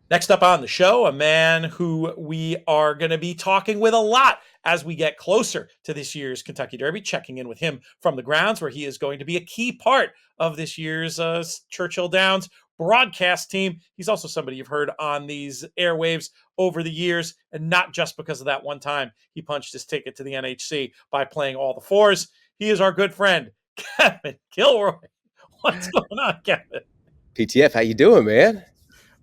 Next up on the show, a man who we are going to be talking with a lot as we get closer to this year's Kentucky Derby, checking in with him from the grounds where he is going to be a key part of this year's Churchill Downs broadcast team. He's also somebody you've heard on these airwaves over the years, and not just because of that one time he punched his ticket to the NHC by playing all the fours. He is our good friend, Kevin Kilroy. What's going on, Kevin? PTF, how you doing, man?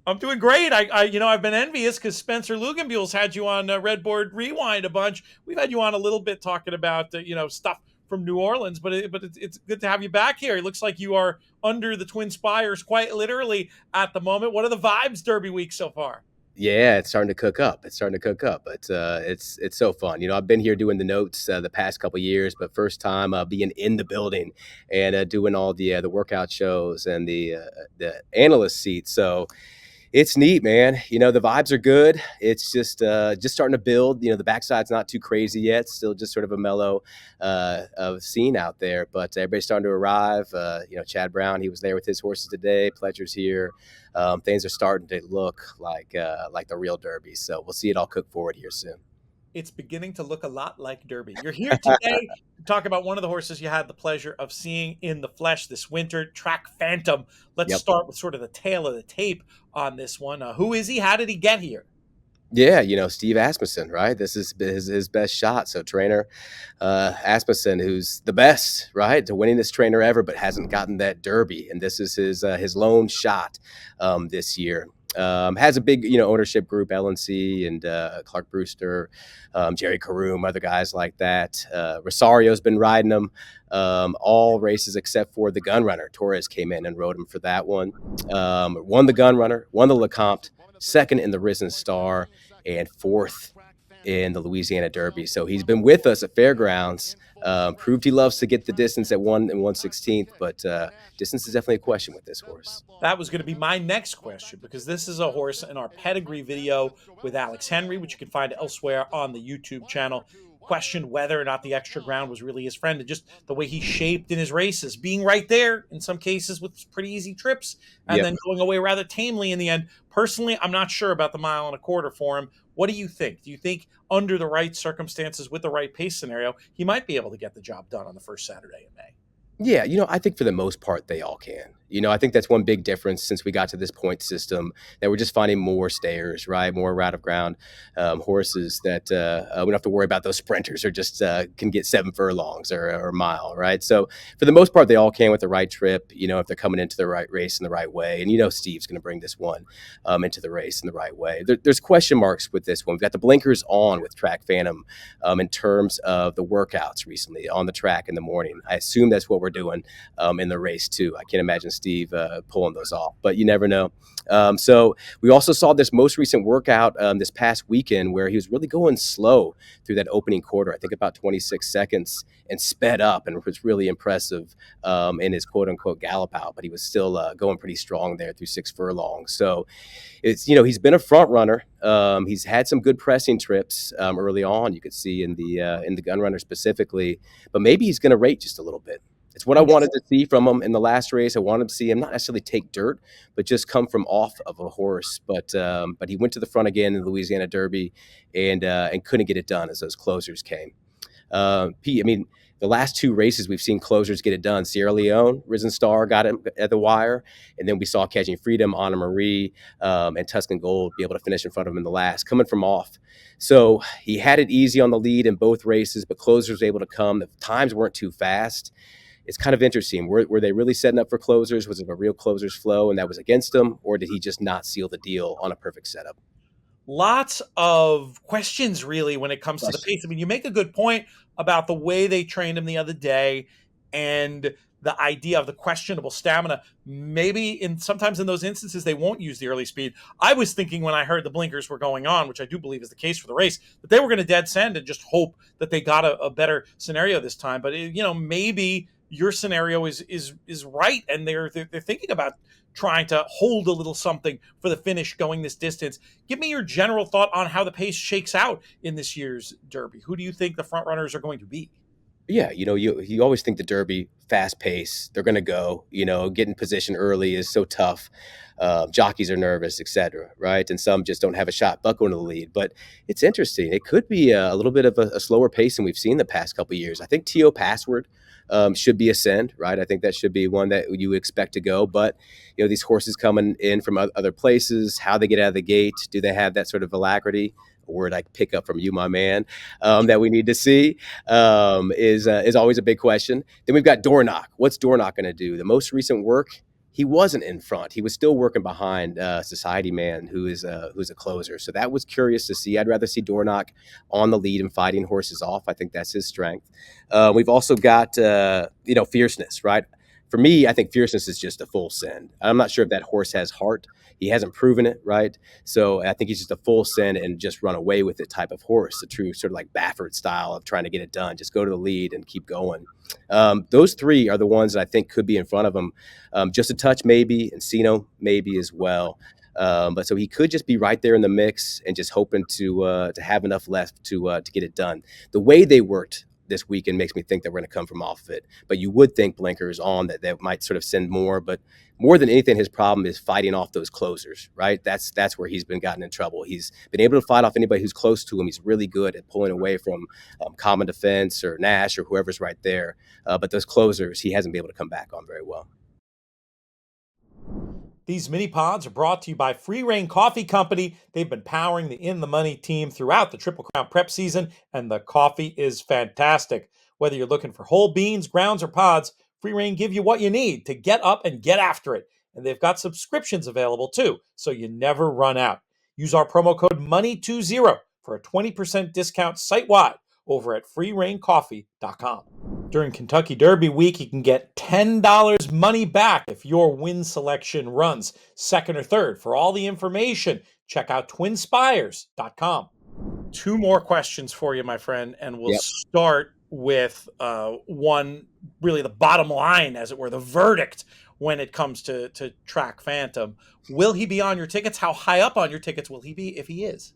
I'm doing great. I've been envious because Spencer Luganbuehl's had you on Redboard Rewind a bunch. We've had you on a little bit talking about stuff from New Orleans, but it's good to have you back here. It looks like you are under the Twin Spires quite literally at the moment. What are the vibes Derby week so far? Yeah, it's starting to cook up. But it's so fun. I've been here doing the notes the past couple years, but first time being in the building and doing all the workout shows and the analyst seats. So it's neat, man. The vibes are good. It's just starting to build. The backside's not too crazy yet. Still just sort of a mellow scene out there. But everybody's starting to arrive. Chad Brown, he was there with his horses today. Pledger's here. Things are starting to look like the real Derby. So we'll see it all cook forward here soon. It's beginning to look a lot like Derby. You're here today to talk about one of the horses you had the pleasure of seeing in the flesh this winter, Track Phantom. Let's Yep. start with sort of the tail of the tape on this one. Who is he? How did he get here? Yeah, Steve Asmussen, right? This is his best shot. So trainer Asmussen, who's the best, right, to winning this trainer ever, but hasn't gotten that Derby, and this is his lone shot this year. Has a big ownership group, LNC and Clark Brewster, Jerry Caroom, other guys like that. Rosario's been riding him all races except for the Gun Runner. Torres came in and rode him for that one. Won the Gun Runner, won the Lecomte, second in the Risen Star, and fourth in the Louisiana Derby. So he's been with us at Fairgrounds. Proved he loves to get the distance at 1 1/16, but distance is definitely a question with this horse. That was going to be my next question because this is a horse in our pedigree video with Alex Henry, which you can find elsewhere on the YouTube channel. Questioned whether or not the extra ground was really his friend and just the way he shaped in his races, being right there in some cases with pretty easy trips and Yep. then going away rather tamely in the end. Personally, I'm not sure about the 1.25 mile for him. What do you think? Do you think under the right circumstances with the right pace scenario, he might be able to get the job done on the first Saturday in May? Yeah, I think for the most part they all can. I think that's one big difference since we got to this point system that we're just finding more stayers, right? More route of ground horses that we don't have to worry about those sprinters or just can get 7 furlongs or a mile, right? So for the most part, they all can with the right trip, if they're coming into the right race in the right way. And Steve's going to bring this one into the race in the right way. There's question marks with this one. We've got the blinkers on with Track Phantom in terms of the workouts recently on the track in the morning. I assume that's what we're doing in the race too. I can't imagine Steve pulling those off, but you never know. So we also saw this most recent workout this past weekend where he was really going slow through that opening quarter, I think about 26 seconds, and sped up, and it was really impressive in his quote unquote gallop out, but he was still going pretty strong there through 6 furlongs. So it's, he's been a front runner. He's had some good pressing trips early on. You could see in the Gun Runner specifically, but maybe he's going to rate just a little bit. It's what I wanted to see from him in the last race. I wanted to see him not necessarily take dirt, but just come from off of a horse. But he went to the front again in the Louisiana Derby and couldn't get it done as those closers came. The last 2 races we've seen closers get it done. Sierra Leone, Risen Star got him at the wire, and then we saw Catching Freedom, Anna Marie, and Tuscan Gold be able to finish in front of him in the last, coming from off. So he had it easy on the lead in both races, but closers were able to come. The times weren't too fast. It's kind of interesting. Were they really setting up for closers? Was it a real closers flow and that was against him? Or did he just not seal the deal on a perfect setup? Lots of questions really when it comes to the pace. I mean, you make a good point about the way they trained him the other day and the idea of the questionable stamina. Maybe sometimes in those instances they won't use the early speed. I was thinking when I heard the blinkers were going on, which I do believe is the case for the race, that they were going to dead send and just hope that they got a better scenario this time. But maybe your scenario is right, and they're thinking about trying to hold a little something for the finish going this distance. Give me your general thought on how the pace shakes out in this year's Derby. Who do you think the front runners are going to be? Yeah, you always think the Derby fast pace, they're going to go, get in position early is so tough. Jockeys are nervous, etc. Right, and some just don't have a shot but going to the lead. But it's interesting. It could be a little bit of a slower pace than we've seen the past couple of years. I think To Password should be ascend, right? I think that should be one that you would expect to go. But these horses coming in from other places, how they get out of the gate, do they have that sort of alacrity? A word I pick up from you, my man, that we need to see is always a big question. Then we've got Dornock. What's Dornock going to do? The most recent work, he wasn't in front. He was still working behind Society Man, who's a closer. So that was curious to see. I'd rather see Dornock on the lead and fighting horses off. I think that's his strength. We've also got Fierceness, right? For me, I think Fierceness is just a full send. I'm not sure if that horse has heart. He hasn't proven it, right? So I think he's just a full send and just run away with it type of horse, a true sort of like Baffert style of trying to get it done. Just go to the lead and keep going. Those three are the ones that I think could be in front of him. Just a touch maybe, Encino maybe as well. But so he could just be right there in the mix and just hoping to have enough left to get it done. The way they worked this weekend makes me think that we're going to come from off of it. But you would think Blinker's on that might sort of send more. But more than anything, his problem is fighting off those closers, right? That's where he's been gotten in trouble. He's been able to fight off anybody who's close to him. He's really good at pulling away from Common Defense or Nash or whoever's right there. But those closers, he hasn't been able to come back on very well. These mini pods are brought to you by Free Reign Coffee Company. They've been powering the In the Money team throughout the Triple Crown prep season, and the coffee is fantastic. Whether you're looking for whole beans, grounds, or pods, Free Reign give you what you need to get up and get after it. And they've got subscriptions available too, so you never run out. Use our promo code MONEY20 for a 20% discount site-wide over at freereigncoffee.com. During Kentucky Derby week, you can get $10 money back if your win selection runs second or third. For all the information, check out twinspires.com. Two more questions for you, my friend, and we'll start with one, really the bottom line, as it were, the verdict when it comes to Track Phantom. Will he be on your tickets? How high up on your tickets will he be if he is?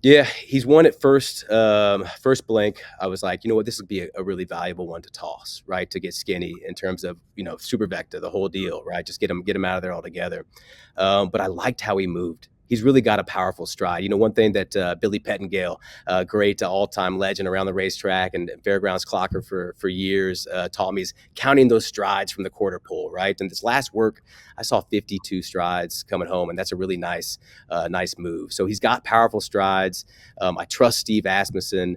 Yeah, he's won at first blink. I was like, you know what, this would be a really valuable one to toss, right? To get skinny in terms of, Super Vector, the whole deal, right? Just get him out of there altogether. But I liked how he moved. He's really got a powerful stride. One thing that Billy Pettingale, great all-time legend around the racetrack and fairgrounds clocker for years, taught me is counting those strides from the quarter pole, right? And this last work, I saw 52 strides coming home, and that's a really nice move. So he's got powerful strides. I trust Steve Asmussen.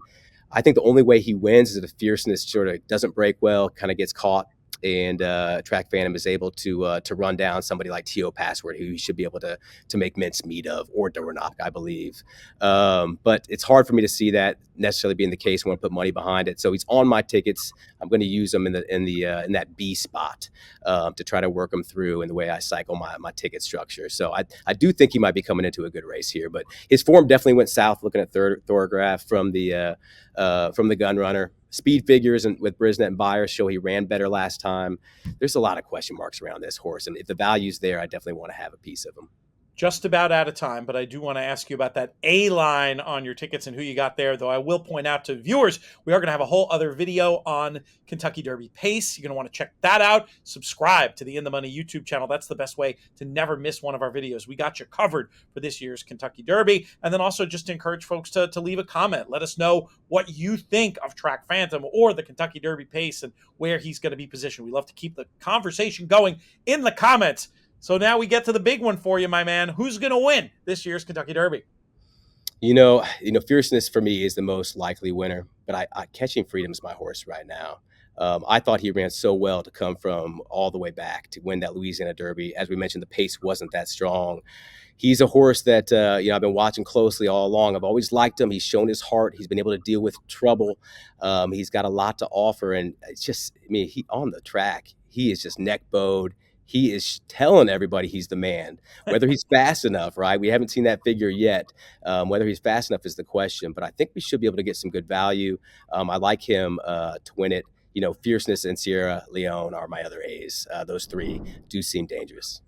I think the only way he wins is if the Fierceness sort of doesn't break well, kind of gets caught, and Track Phantom is able to run down somebody like To Password, who he should be able to make mincemeat of, or Dornock, I believe. But it's hard for me to see that necessarily being the case. I want to put money behind it, so he's on my tickets. I'm going to use him in that B spot to try to work him through in the way I cycle my ticket structure. So I do think he might be coming into a good race here, but his form definitely went south. Looking at Thorograph from the gun runner. Speed figures and with Brisnet and Byers show he ran better last time. There's a lot of question marks around this horse, and if the value's there, I definitely want to have a piece of him. Just about out of time, but I do want to ask you about that A line on your tickets and who you got there, though I will point out to viewers, we are going to have a whole other video on Kentucky Derby pace. You're going to want to check that out. Subscribe to the In the Money YouTube channel. That's the best way to never miss one of our videos. We got you covered for this year's Kentucky Derby. And then also just to encourage folks to leave a comment. Let us know what you think of Track Phantom or the Kentucky Derby pace and where he's going to be positioned. We love to keep the conversation going in the comments. So now we get to the big one for you, my man. Who's going to win this year's Kentucky Derby? Fierceness for me is the most likely winner, but Catching Freedom is my horse right now. I thought he ran so well to come from all the way back to win that Louisiana Derby. As we mentioned, the pace wasn't that strong. He's a horse that I've been watching closely all along. I've always liked him. He's shown his heart. He's been able to deal with trouble. He's got a lot to offer, and it's just, he on the track, he is just neck bowed. He is telling everybody he's the man. Whether he's fast enough, right? We haven't seen that figure yet. Whether he's fast enough is the question, but I think we should be able to get some good value. I like him to win it. Fierceness and Sierra Leone are my other A's. Those three do seem dangerous.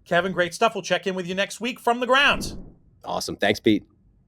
Kevin, great stuff. We'll check in with you next week from the grounds. Awesome. Thanks, Pete.